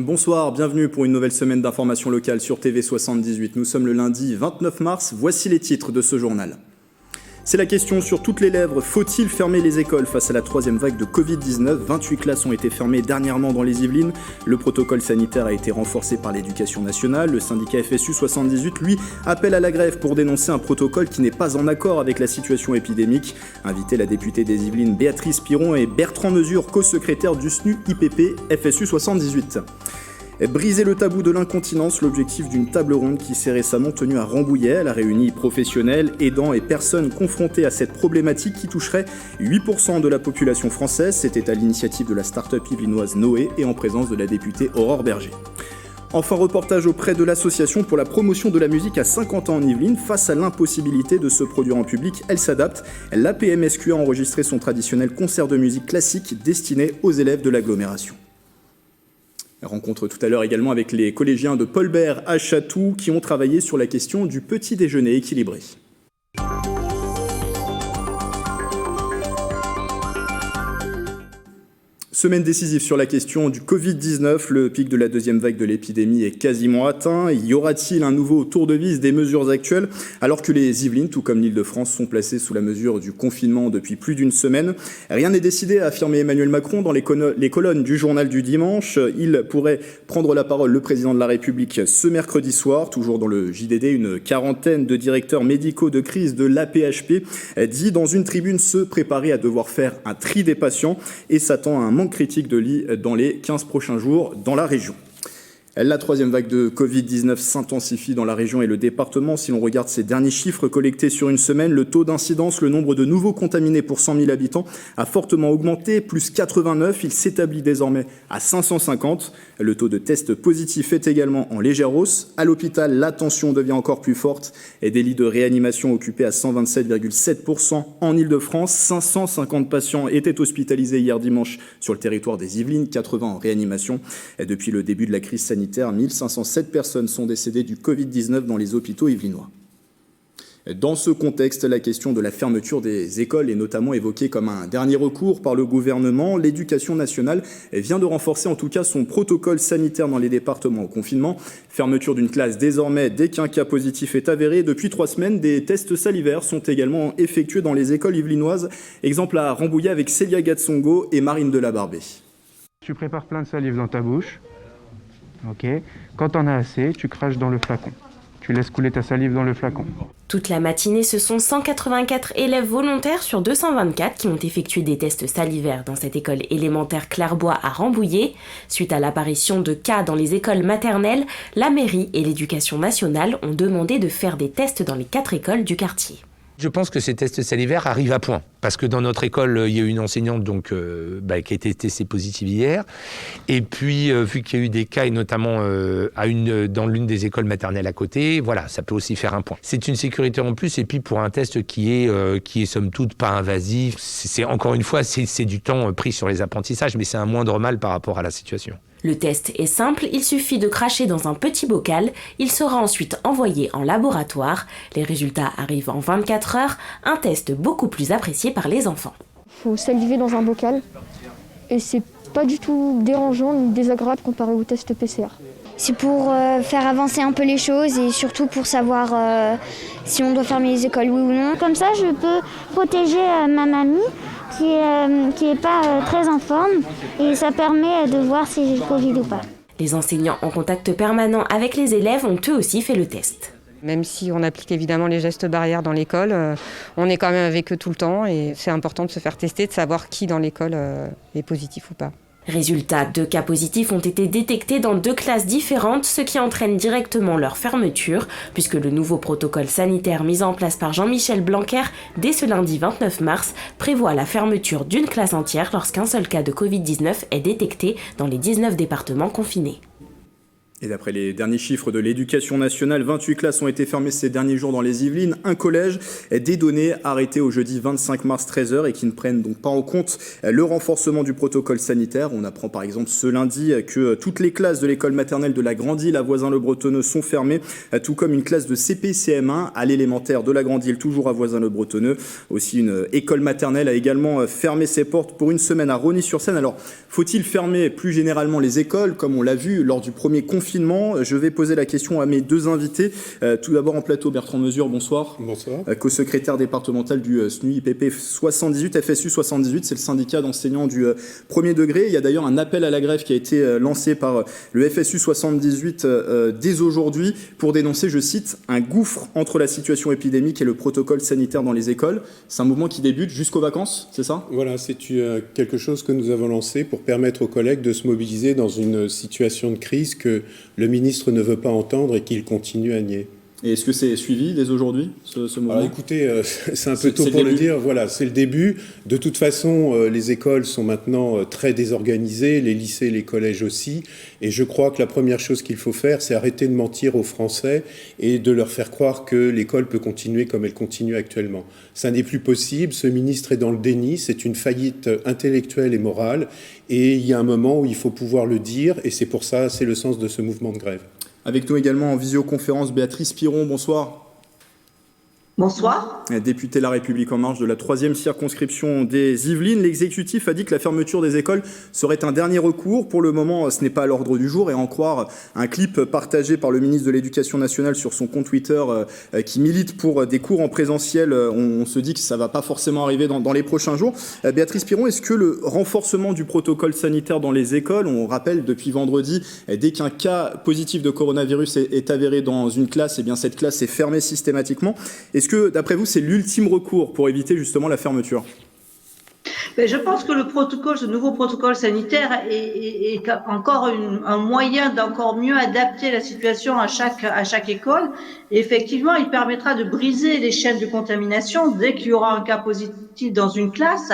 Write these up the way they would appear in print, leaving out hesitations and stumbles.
bonsoir, bienvenue pour une nouvelle semaine d'information locale sur TV78. Nous sommes le lundi 29 mars, voici les titres de ce journal. C'est la question sur toutes les lèvres, faut-il fermer les écoles face à la troisième vague de Covid-19 ? 28 classes ont été fermées dernièrement dans les Yvelines. Le protocole sanitaire a été renforcé par l'Éducation nationale. Le syndicat FSU 78, lui, appelle à la grève pour dénoncer un protocole qui n'est pas en accord avec la situation épidémique. Invité la députée des Yvelines Béatrice Piron et Bertrand Mesure, co-secrétaire du SNU IPP FSU 78. Briser le tabou de l'incontinence, l'objectif d'une table ronde qui s'est récemment tenue à Rambouillet. Elle a réuni professionnels, aidants et personnes confrontées à cette problématique qui toucherait 8% de la population française. C'était à l'initiative de la start-up yvelinoise Noé et en présence de la députée Aurore Berger. Enfin, reportage auprès de l'association pour la promotion de la musique à 50 ans en Yvelines. Face à l'impossibilité de se produire en public, elle s'adapte. La PMSQ a enregistré son traditionnel concert de musique classique destiné aux élèves de l'agglomération. Rencontre tout à l'heure également avec les collégiens de Paulbert à Chatou qui ont travaillé sur la question du petit déjeuner équilibré. Semaine décisive sur la question du Covid-19, le pic de la deuxième vague de l'épidémie est quasiment atteint. Y aura-t-il un nouveau tour de vis des mesures actuelles alors que les Yvelines, tout comme l'Île-de-France, sont placées sous la mesure du confinement depuis plus d'une semaine ? Rien n'est décidé, a affirmé Emmanuel Macron dans les colonnes du journal du dimanche. Il pourrait prendre la parole, le président de la République, ce mercredi soir. Toujours dans le JDD, une quarantaine de directeurs médicaux de crise de l'AP-HP dit dans une tribune se préparer à devoir faire un tri des patients et s'attend à un manque critique de lits dans les 15 prochains jours dans la région. La troisième vague de Covid-19 s'intensifie dans la région et le département. Si l'on regarde ces derniers chiffres collectés sur une semaine, le taux d'incidence, le nombre de nouveaux contaminés pour 100 000 habitants a fortement augmenté, plus 89. Il s'établit désormais à 550. Le taux de tests positifs est également en légère hausse. À l'hôpital, la tension devient encore plus forte et des lits de réanimation occupés à 127,7% en Île-de-France. 550 patients étaient hospitalisés hier dimanche sur le territoire des Yvelines, 80 en réanimation. Et depuis le début de la crise sanitaire, 1507 personnes sont décédées du Covid-19 dans les hôpitaux yvelinois. Dans ce contexte, la question de la fermeture des écoles est notamment évoquée comme un dernier recours par le gouvernement. L'Éducation nationale vient de renforcer en tout cas son protocole sanitaire dans les départements au confinement. Fermeture d'une classe désormais dès qu'un cas positif est avéré. Depuis 3 semaines, des tests salivaires sont également effectués dans les écoles yvelinoises. Exemple à Rambouillet avec Célia Gatsongo et Marine Delabarbé. Tu prépares plein de salive dans ta bouche. Ok. Quand t'en as assez, tu craches dans le flacon. Tu laisses couler ta salive dans le flacon. Toute la matinée, ce sont 184 élèves volontaires sur 224 qui ont effectué des tests salivaires dans cette école élémentaire Clairbois à Rambouillet. Suite à l'apparition de cas dans les écoles maternelles, la mairie et l'Éducation nationale ont demandé de faire des tests dans les 4 écoles du quartier. Je pense que ces tests salivaires arrivent à point. Parce que dans notre école, il y a eu une enseignante qui a été testée positive hier. Et puis, vu qu'il y a eu des cas, et notamment dans l'une des écoles maternelles à côté, voilà, ça peut aussi faire un point. C'est une sécurité en plus. Et puis, pour un test qui est somme toute pas invasif, c'est encore une fois, c'est du temps pris sur les apprentissages, mais c'est un moindre mal par rapport à la situation. Le test est simple, il suffit de cracher dans un petit bocal, il sera ensuite envoyé en laboratoire. Les résultats arrivent en 24 heures, un test beaucoup plus apprécié par les enfants. Il faut saliver dans un bocal et c'est pas du tout dérangeant ni désagréable comparé au test PCR. C'est pour faire avancer un peu les choses et surtout pour savoir si on doit fermer les écoles, oui ou non. Comme ça, je peux protéger ma mamie qui est pas très en forme et ça permet de voir si j'ai le Covid ou pas. Les enseignants en contact permanent avec les élèves ont eux aussi fait le test. Même si on applique évidemment les gestes barrières dans l'école, on est quand même avec eux tout le temps et c'est important de se faire tester, de savoir qui dans l'école est positif ou pas. Résultat, 2 cas positifs ont été détectés dans 2 classes différentes, ce qui entraîne directement leur fermeture, puisque le nouveau protocole sanitaire mis en place par Jean-Michel Blanquer dès ce lundi 29 mars prévoit la fermeture d'une classe entière lorsqu'un seul cas de Covid-19 est détecté dans les 19 départements confinés. Et d'après les derniers chiffres de l'Éducation nationale, 28 classes ont été fermées ces derniers jours dans les Yvelines. Un collège, des données arrêtées au jeudi 25 mars 13h et qui ne prennent donc pas en compte le renforcement du protocole sanitaire. On apprend par exemple ce lundi que toutes les classes de l'école maternelle de la Grande-Île à Voisins-le-Bretonneux sont fermées, tout comme une classe de CP-CM1 à l'élémentaire de la Grande-Île, toujours à Voisins-le-Bretonneux. Aussi, une école maternelle a également fermé ses portes pour une semaine à Rosny-sur-Seine. Alors, faut-il fermer plus généralement les écoles, comme on l'a vu lors du premier confinement? Je vais poser la question à mes deux invités. Tout d'abord en plateau, Bertrand Mesure, bonsoir. Bonsoir. Co-secrétaire départemental du SNUIPP 78, FSU 78, c'est le syndicat d'enseignants du premier degré. Il y a d'ailleurs un appel à la grève qui a été lancé par le FSU 78 dès aujourd'hui pour dénoncer, je cite, un gouffre entre la situation épidémique et le protocole sanitaire dans les écoles. C'est un mouvement qui débute jusqu'aux vacances, c'est ça? Voilà, c'est quelque chose que nous avons lancé pour permettre aux collègues de se mobiliser dans une situation de crise que le ministre ne veut pas entendre et qu'il continue à nier. Et est-ce que c'est suivi dès aujourd'hui, ce mouvement? Alors écoutez, c'est un peu tôt pour le dire. Voilà, c'est le début. De toute façon, les écoles sont maintenant très désorganisées, les lycées, les collèges aussi. Et je crois que la première chose qu'il faut faire, c'est arrêter de mentir aux Français et de leur faire croire que l'école peut continuer comme elle continue actuellement. Ça n'est plus possible. Ce ministre est dans le déni. C'est une faillite intellectuelle et morale. Et il y a un moment où il faut pouvoir le dire. Et c'est pour ça, c'est le sens de ce mouvement de grève. Avec nous également en visioconférence, Béatrice Piron, bonsoir. Bonsoir. Députée La République En Marche de la 3e circonscription des Yvelines, l'exécutif a dit que la fermeture des écoles serait un dernier recours. Pour le moment, ce n'est pas à l'ordre du jour et en croire un clip partagé par le ministre de l'Éducation nationale sur son compte Twitter qui milite pour des cours en présentiel, on se dit que ça ne va pas forcément arriver dans les prochains jours. Béatrice Piron, est-ce que le renforcement du protocole sanitaire dans les écoles, on rappelle depuis vendredi, dès qu'un cas positif de coronavirus est avéré dans une classe, eh bien cette classe est fermée systématiquement. Est-ce que, d'après vous, c'est l'ultime recours pour éviter justement la fermeture? Je pense que ce nouveau protocole sanitaire est encore un moyen d'encore mieux adapter la situation à chaque école. Et effectivement, il permettra de briser les chaînes de contamination dès qu'il y aura un cas positif dans une classe.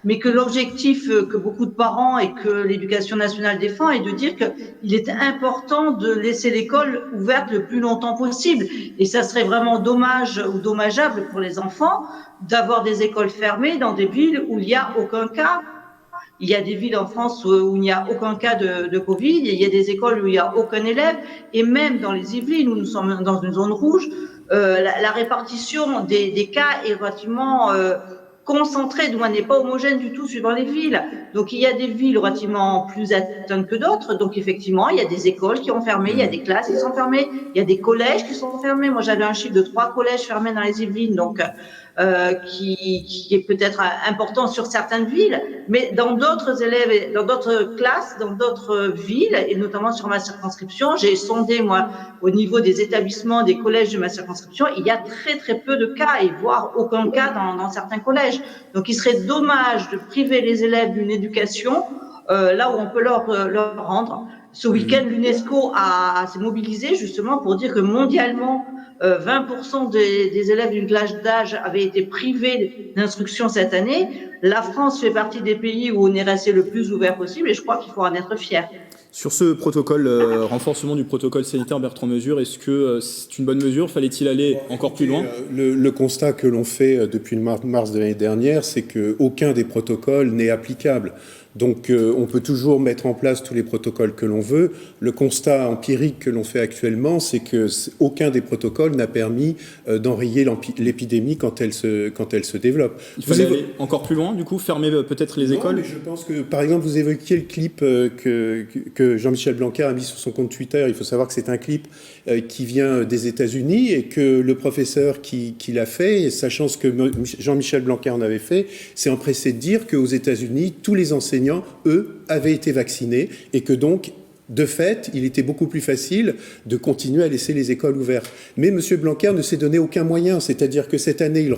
Mais que l'objectif que beaucoup de parents et que l'Éducation nationale défend est de dire qu'il est important de laisser l'école ouverte le plus longtemps possible. Et ça serait vraiment dommage ou dommageable pour les enfants d'avoir des écoles fermées dans des villes où il n'y a aucun cas. Il y a des villes en France où il n'y a aucun cas de Covid, et il y a des écoles où il n'y a aucun élève, et même dans les Yvelines où nous sommes dans une zone rouge, la répartition des cas est relativement concentrée, d'où elle n'est pas homogène du tout suivant les villes. Donc il y a des villes relativement plus atteintes que d'autres, donc effectivement il y a des écoles qui ont fermé, il y a des classes qui sont fermées, il y a des collèges qui sont fermés. Moi j'avais un chiffre de 3 collèges fermés dans les Yvelines, donc qui est peut-être important sur certaines villes, mais dans d'autres élèves, dans d'autres classes, dans d'autres villes, et notamment sur ma circonscription, j'ai sondé, moi, au niveau des établissements, des collèges de ma circonscription, il y a très très peu de cas, et voire aucun cas dans certains collèges. Donc il serait dommage de priver les élèves d'une éducation là où on peut leur rendre. Ce week-end, l'UNESCO s'est mobilisé justement pour dire que mondialement, 20% des élèves d'une classe d'âge avaient été privés d'instruction cette année. La France fait partie des pays où on est resté le plus ouvert possible et je crois qu'il faut en être fier. Sur ce protocole, renforcement du protocole sanitaire, Bertrand Mesure, est-ce que c'est une bonne mesure? Fallait-il aller encore plus loin? Le constat que l'on fait depuis le mars de l'année dernière, c'est qu'aucun des protocoles n'est applicable. Donc on peut toujours mettre en place tous les protocoles que l'on veut. Le constat empirique que l'on fait actuellement, c'est qu'aucun des protocoles n'a permis d'enrayer l'épidémie quand elle se développe. Il fallait aller encore plus loin, du coup, fermer peut-être les écoles? Mais je pense que, par exemple, vous évoquiez le clip que Jean-Michel Blanquer a mis sur son compte Twitter. Il faut savoir que c'est un clip qui vient des États-Unis et que le professeur qui l'a fait, sachant ce que Jean-Michel Blanquer en avait fait, s'est empressé de dire qu'aux États-Unis, tous les enseignants, eux, avaient été vaccinés et que donc, de fait, il était beaucoup plus facile de continuer à laisser les écoles ouvertes. Mais M. Blanquer ne s'est donné aucun moyen, c'est-à-dire que cette année,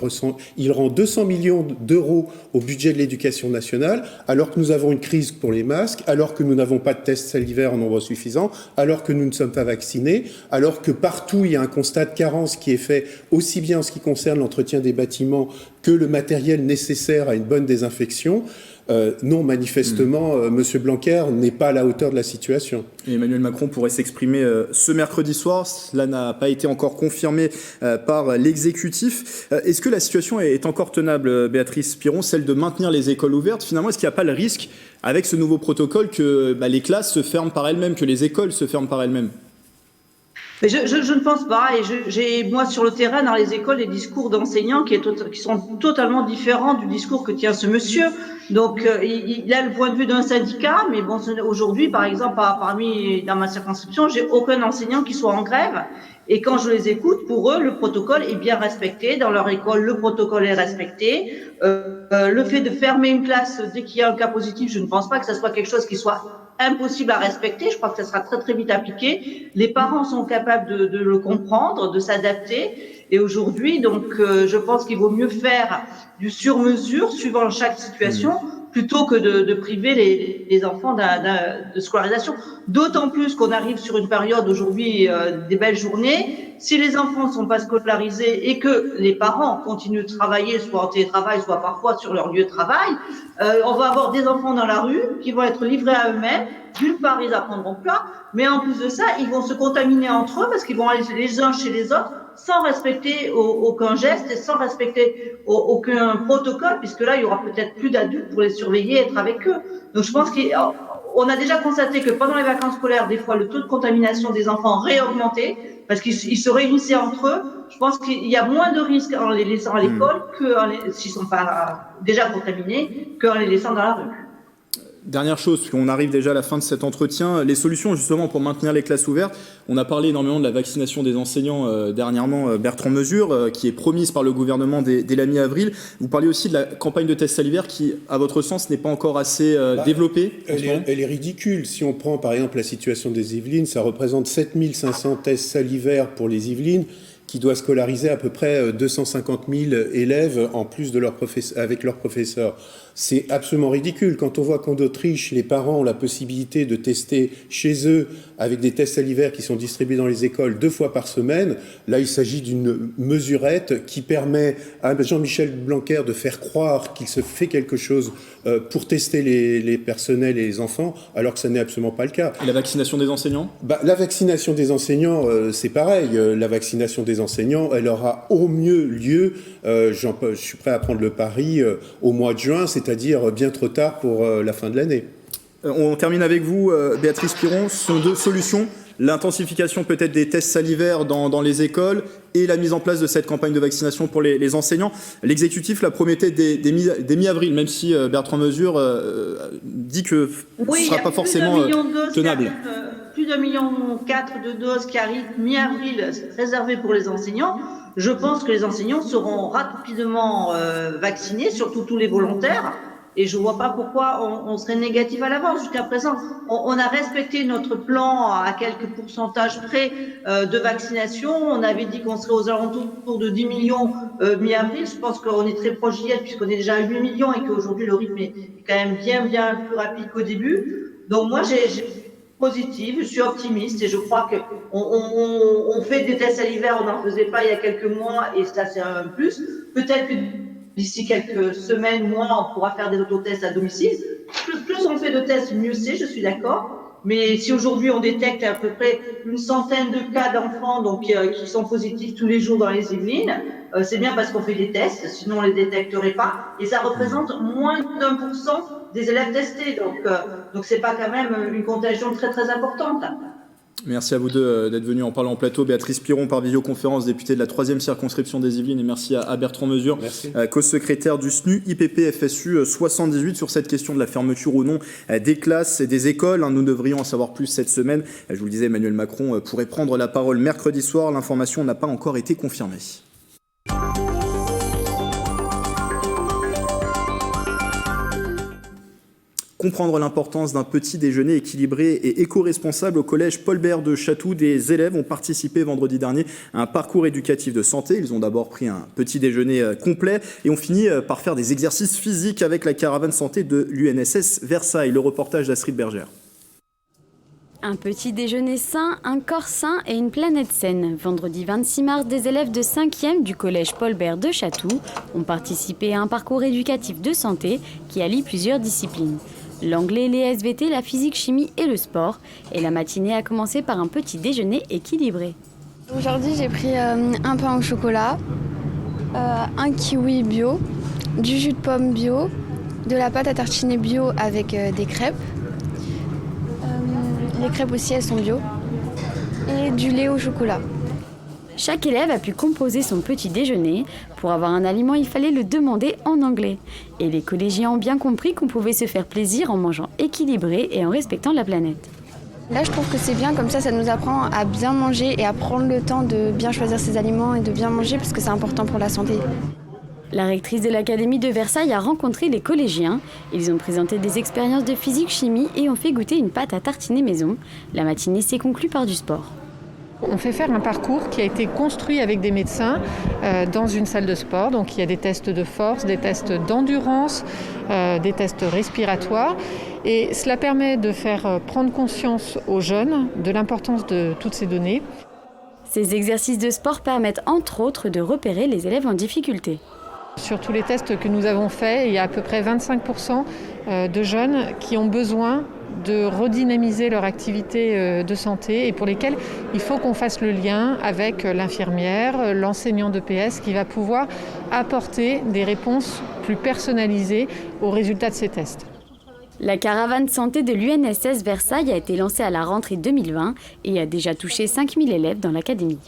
il rend 200 millions d'euros au budget de l'Éducation nationale, alors que nous avons une crise pour les masques, alors que nous n'avons pas de tests salivaires en nombre suffisant, alors que nous ne sommes pas vaccinés, alors que partout, il y a un constat de carence qui est fait, aussi bien en ce qui concerne l'entretien des bâtiments que le matériel nécessaire à une bonne désinfection. Non, manifestement, M. Blanquer n'est pas à la hauteur de la situation. Et Emmanuel Macron pourrait s'exprimer ce mercredi soir. Cela n'a pas été encore confirmé par l'exécutif. Est-ce que la situation est encore tenable, Béatrice Piron, celle de maintenir les écoles ouvertes? Finalement, est-ce qu'il n'y a pas le risque, avec ce nouveau protocole, que les classes se ferment par elles-mêmes, que les écoles se ferment par elles-mêmes? Mais je ne pense pas. Et j'ai, moi, sur le terrain, dans les écoles, des discours d'enseignants qui sont totalement différents du discours que tient ce monsieur. Donc, il a le point de vue d'un syndicat, mais bon, aujourd'hui, par exemple, dans ma circonscription, j'ai aucun enseignant qui soit en grève. Et quand je les écoute, pour eux, le protocole est bien respecté. Dans leur école, le protocole est respecté. Le fait de fermer une classe dès qu'il y a un cas positif, je ne pense pas que ça soit quelque chose qui soit impossible à respecter. Je crois que ça sera très très vite appliqué. Les parents sont capables de le comprendre, de s'adapter. Et aujourd'hui, donc, je pense qu'il vaut mieux faire du sur-mesure suivant chaque situation, plutôt que de priver les enfants de scolarisation. D'autant plus qu'on arrive sur une période aujourd'hui des belles journées. Si les enfants ne sont pas scolarisés et que les parents continuent de travailler, soit en télétravail, soit parfois sur leur lieu de travail, on va avoir des enfants dans la rue qui vont être livrés à eux-mêmes. D'une part, ils apprendront pas, mais en plus de ça, ils vont se contaminer entre eux parce qu'ils vont aller les uns chez les autres sans respecter aucun geste et sans respecter aucun protocole, puisque là, il y aura peut-être plus d'adultes pour les surveiller, être avec eux. Donc, je pense qu'on a déjà constaté que pendant les vacances scolaires, des fois, le taux de contamination des enfants réaugmentait parce qu'ils se réunissaient entre eux. Je pense qu'il y a moins de risques en les laissant à l'école s'ils sont pas déjà contaminés qu'en les laissant dans la rue. Dernière chose, puisqu'on arrive déjà à la fin de cet entretien, les solutions justement pour maintenir les classes ouvertes. On a parlé énormément de la vaccination des enseignants dernièrement, Bertrand Mesure, qui est promise par le gouvernement dès la mi-avril. Vous parliez aussi de la campagne de tests salivaires qui, à votre sens, n'est pas encore assez développée. Elle est ridicule. Si on prend par exemple la situation des Yvelines, ça représente 7500 tests salivaires pour les Yvelines, qui doit scolariser à peu près 250 000 élèves en plus de avec leurs professeurs. C'est absolument ridicule. Quand on voit qu'en Autriche, les parents ont la possibilité de tester chez eux avec des tests salivaires qui sont distribués dans les écoles 2 fois par semaine, là, il s'agit d'une mesurette qui permet à Jean-Michel Blanquer de faire croire qu'il se fait quelque chose pour tester les personnels et les enfants, alors que ça n'est absolument pas le cas. Et la vaccination des enseignants ? La vaccination des enseignants, c'est pareil. La vaccination des enseignants, elle aura au mieux lieu, je suis prêt à prendre le pari, au mois de juin, c'est-à-dire bien trop tard pour la fin de l'année. On termine avec vous, Béatrice Piron. Ce sont 2 solutions. L'intensification peut-être des tests salivaires dans les écoles et la mise en place de cette campagne de vaccination pour les enseignants. L'exécutif la promettait dès mi-avril, même si Bertrand Mesure dit que ce ne sera pas forcément tenable. Plus d'1,4 million de doses qui arrivent mi-avril réservées pour les enseignants. Je pense que les enseignants seront rapidement vaccinés, surtout tous les volontaires. Et je vois pas pourquoi on serait négatif à l'avance. Jusqu'à présent, on a respecté notre plan à quelques pourcentages près de vaccination. On avait dit qu'on serait aux alentours de 10 millions mi-avril. Je pense qu'on est très proche d'y être puisqu'on est déjà à 8 millions et qu'aujourd'hui le rythme est quand même bien plus rapide qu'au début. Donc moi, j'ai positive, je suis optimiste et je crois qu'on fait des tests salivaires, on n'en faisait pas il y a quelques mois et ça c'est un plus. Peut-être que d'ici quelques semaines, mois, on pourra faire des autotests à domicile. Plus on fait de tests, mieux c'est, je suis d'accord. Mais si aujourd'hui on détecte à peu près une centaine de cas d'enfants donc qui sont positifs tous les jours dans les Yvelines, c'est bien parce qu'on fait des tests, sinon on les détecterait pas. Et ça représente moins d'1% des élèves testés. Donc c'est pas quand même une contagion très très importante. Merci à vous deux d'être venus en parlant en plateau. Béatrice Piron par visioconférence, députée de la 3e circonscription des Yvelines, et merci à Bertrand Mesure, co-secrétaire du SNU IPP FSU 78 sur cette question de la fermeture ou non des classes et des écoles. Nous devrions en savoir plus cette semaine. Je vous le disais, Emmanuel Macron pourrait prendre la parole mercredi soir. L'information n'a pas encore été confirmée. Comprendre l'importance d'un petit déjeuner équilibré et éco-responsable au collège Paul Bert de Chatou. Des élèves ont participé vendredi dernier à un parcours éducatif de santé. Ils ont d'abord pris un petit déjeuner complet et ont fini par faire des exercices physiques avec la caravane santé de l'UNSS Versailles. Le reportage d'Astrid Bergère. Un petit déjeuner sain, un corps sain et une planète saine. Vendredi 26 mars, des élèves de 5e du collège Paul Bert de Chatou ont participé à un parcours éducatif de santé qui allie plusieurs disciplines. L'anglais, les SVT, la physique, chimie et le sport. Et la matinée a commencé par un petit déjeuner équilibré. Aujourd'hui, j'ai pris un pain au chocolat, un kiwi bio, du jus de pomme bio, de la pâte à tartiner bio avec des crêpes. Les crêpes aussi, elles sont bio. Et du lait au chocolat. Chaque élève a pu composer son petit déjeuner. Pour avoir un aliment, il fallait le demander en anglais. Et les collégiens ont bien compris qu'on pouvait se faire plaisir en mangeant équilibré et en respectant la planète. Là, je trouve que c'est bien, comme ça nous apprend à bien manger et à prendre le temps de bien choisir ses aliments et de bien manger parce que c'est important pour la santé. La rectrice de l'Académie de Versailles a rencontré les collégiens. Ils ont présenté des expériences de physique-chimie et ont fait goûter une pâte à tartiner maison. La matinée s'est conclue par du sport. On fait faire un parcours qui a été construit avec des médecins dans une salle de sport. Donc il y a des tests de force, des tests d'endurance, des tests respiratoires. Et cela permet de faire prendre conscience aux jeunes de l'importance de toutes ces données. Ces exercices de sport permettent entre autres de repérer les élèves en difficulté. Sur tous les tests que nous avons faits, il y a à peu près 25% de jeunes qui ont besoin de redynamiser leur activité de santé et pour lesquels il faut qu'on fasse le lien avec l'infirmière, l'enseignant de PS qui va pouvoir apporter des réponses plus personnalisées aux résultats de ces tests. La caravane santé de l'UNSS Versailles a été lancée à la rentrée 2020 et a déjà touché 5000 élèves dans l'académie.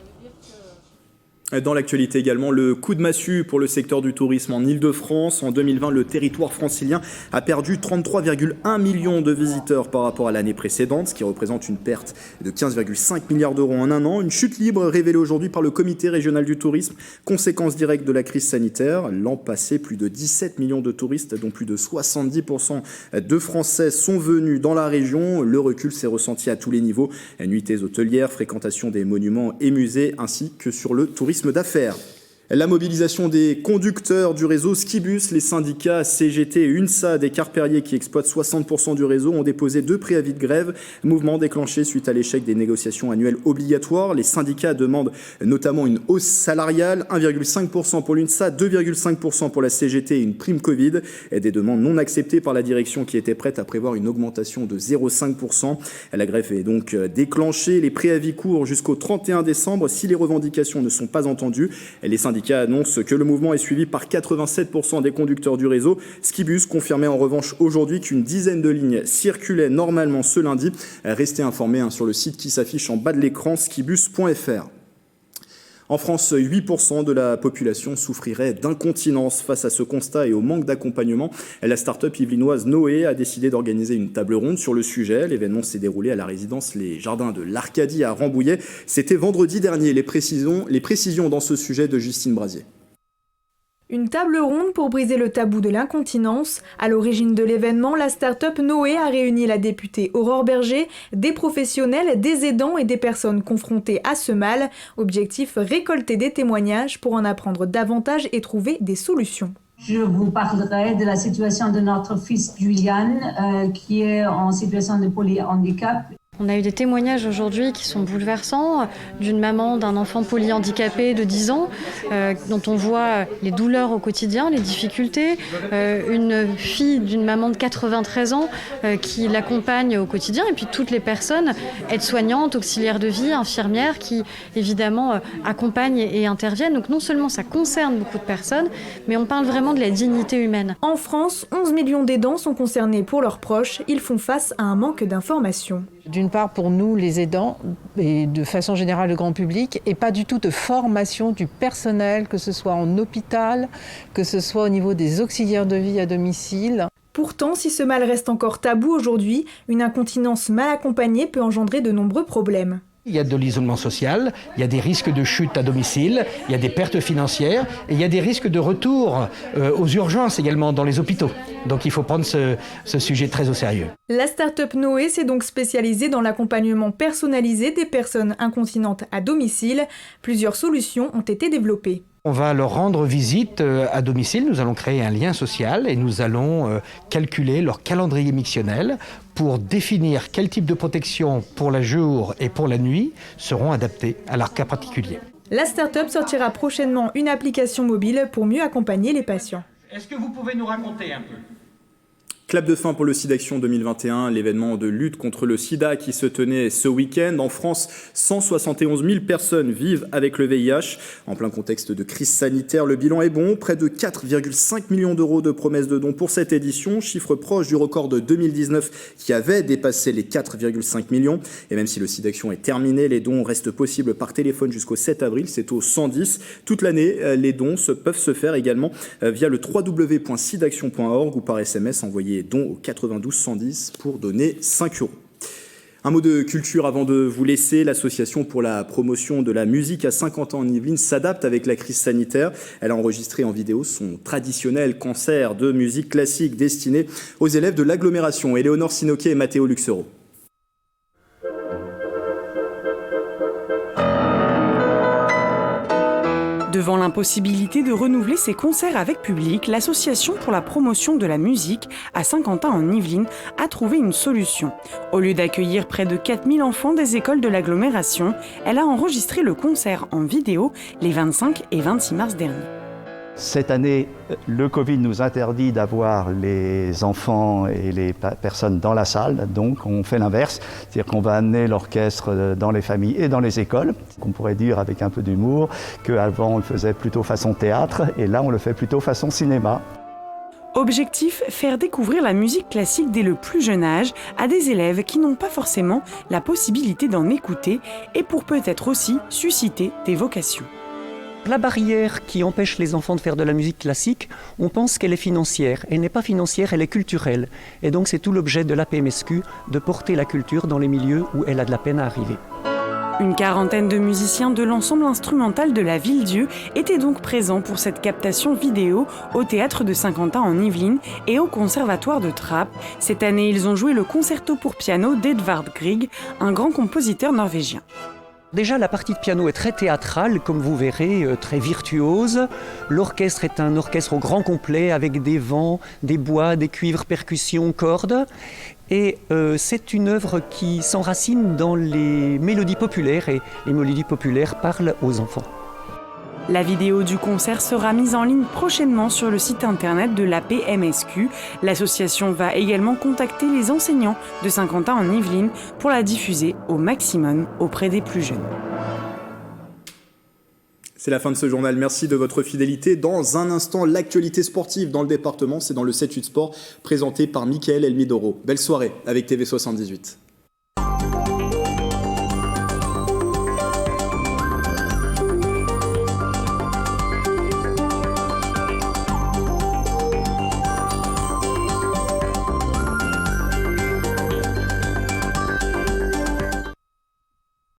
Dans l'actualité également, le coup de massue pour le secteur du tourisme en Ile-de-France. En 2020, le territoire francilien a perdu 33,1 millions de visiteurs par rapport à l'année précédente, ce qui représente une perte de 15,5 milliards d'euros en un an. Une chute libre révélée aujourd'hui par le comité régional du tourisme, conséquence directe de la crise sanitaire. L'an passé, plus de 17 millions de touristes, dont plus de 70% de Français sont venus dans la région. Le recul s'est ressenti à tous les niveaux, nuitées hôtelières, fréquentation des monuments et musées, ainsi que sur le tourisme d'affaires. La mobilisation des conducteurs du réseau Skibus, les syndicats CGT et UNSA des cars Perrier qui exploitent 60% du réseau ont déposé 2 préavis de grève, mouvement déclenché suite à l'échec des négociations annuelles obligatoires. Les syndicats demandent notamment une hausse salariale, 1,5% pour l'UNSA, 2,5% pour la CGT et une prime Covid, et des demandes non acceptées par la direction qui était prête à prévoir une augmentation de 0,5%. La grève est donc déclenchée, les préavis courent jusqu'au 31 décembre. Si les revendications ne sont pas entendues, les syndicats annonce que le mouvement est suivi par 87% des conducteurs du réseau. Skibus confirmait en revanche aujourd'hui qu'une dizaine de lignes circulaient normalement ce lundi. Restez informés sur le site qui s'affiche en bas de l'écran, skibus.fr. En France, 8% de la population souffrirait d'incontinence. Face à ce constat et au manque d'accompagnement, la start-up yvelinoise Noé a décidé d'organiser une table ronde sur le sujet. L'événement s'est déroulé à la résidence Les Jardins de l'Arcadie à Rambouillet. C'était vendredi dernier. Les précisions dans ce sujet de Justine Brasier. Une table ronde pour briser le tabou de l'incontinence. À l'origine de l'événement, la start-up Noé a réuni la députée Aurore Berger, des professionnels, des aidants et des personnes confrontées à ce mal. Objectif, récolter des témoignages pour en apprendre davantage et trouver des solutions. Je vous parlerai de la situation de notre fils Julian, qui est en situation de polyhandicap. On a eu des témoignages aujourd'hui qui sont bouleversants d'une maman d'un enfant polyhandicapé de 10 ans dont on voit les douleurs au quotidien, les difficultés, une fille d'une maman de 93 ans qui l'accompagne au quotidien et puis toutes les personnes aides-soignantes, auxiliaires de vie, infirmières qui évidemment accompagnent et interviennent. Donc non seulement ça concerne beaucoup de personnes, mais on parle vraiment de la dignité humaine. En France, 11 millions d'aidants sont concernés pour leurs proches. Ils font face à un manque d'informations. D'une part pour nous les aidants et de façon générale le grand public et pas du tout de formation du personnel, que ce soit en hôpital, que ce soit au niveau des auxiliaires de vie à domicile. Pourtant, si ce mal reste encore tabou aujourd'hui, une incontinence mal accompagnée peut engendrer de nombreux problèmes. Il y a de l'isolement social, il y a des risques de chute à domicile, il y a des pertes financières et il y a des risques de retour aux urgences également dans les hôpitaux. Donc il faut prendre ce sujet très au sérieux. La start-up Noé s'est donc spécialisée dans l'accompagnement personnalisé des personnes incontinentes à domicile. Plusieurs solutions ont été développées. On va leur rendre visite à domicile, nous allons créer un lien social et nous allons calculer leur calendrier mictionnel pour définir quel type de protection pour le jour et pour la nuit seront adaptés à leur cas particulier. La start-up sortira prochainement une application mobile pour mieux accompagner les patients. Est-ce que vous pouvez nous raconter un peu ? Clap de fin pour le SIDAction 2021, l'événement de lutte contre le sida qui se tenait ce week-end. En France, 171 000 personnes vivent avec le VIH. En plein contexte de crise sanitaire, le bilan est bon. Près de 4,5 millions d'euros de promesses de dons pour cette édition, chiffre proche du record de 2019 qui avait dépassé les 4,5 millions. Et même si le SIDAction est terminé, les dons restent possibles par téléphone jusqu'au 7 avril. C'est au 110. Toute l'année, les dons peuvent se faire également via le www.sidaction.org ou par SMS envoyé dons au 92 110 pour donner 5 €. Un mot de culture avant de vous laisser. L'association pour la promotion de la musique à Saint-Quentin en Yvelines s'adapte avec la crise sanitaire. Elle a enregistré en vidéo son traditionnel concert de musique classique destiné aux élèves de l'agglomération. Éléonore Sinoquet et Matteo Luxero. Devant l'impossibilité de renouveler ses concerts avec public, l'Association pour la promotion de la musique à Saint-Quentin en Yvelines a trouvé une solution. Au lieu d'accueillir près de 4000 enfants des écoles de l'agglomération, elle a enregistré le concert en vidéo les 25 et 26 mars dernier. Cette année, le Covid nous interdit d'avoir les enfants et les personnes dans la salle, donc on fait l'inverse, c'est-à-dire qu'on va amener l'orchestre dans les familles et dans les écoles. On pourrait dire avec un peu d'humour qu'avant on le faisait plutôt façon théâtre et là on le fait plutôt façon cinéma. Objectif, faire découvrir la musique classique dès le plus jeune âge à des élèves qui n'ont pas forcément la possibilité d'en écouter et pour peut-être aussi susciter des vocations. La barrière qui empêche les enfants de faire de la musique classique, on pense qu'elle est financière. Elle n'est pas financière, elle est culturelle. Et donc c'est tout l'objet de la PMSQ, de porter la culture dans les milieux où elle a de la peine à arriver. Une quarantaine de musiciens de l'ensemble instrumental de la Ville-Dieu étaient donc présents pour cette captation vidéo au théâtre de Saint-Quentin en Yvelines et au conservatoire de Trappes. Cette année, ils ont joué le concerto pour piano d'Edvard Grieg, un grand compositeur norvégien. Déjà, la partie de piano est très théâtrale, comme vous verrez, très virtuose. L'orchestre est un orchestre au grand complet, avec des vents, des bois, des cuivres, percussions, cordes. Et c'est une œuvre qui s'enracine dans les mélodies populaires, et les mélodies populaires parlent aux enfants. La vidéo du concert sera mise en ligne prochainement sur le site internet de la PMSQ. L'association va également contacter les enseignants de Saint-Quentin en Yvelines pour la diffuser au maximum auprès des plus jeunes. C'est la fin de ce journal. Merci de votre fidélité. Dans un instant, l'actualité sportive dans le département, c'est dans le 7-8 Sport, présenté par Mickaël Elmidoro. Belle soirée avec TV78.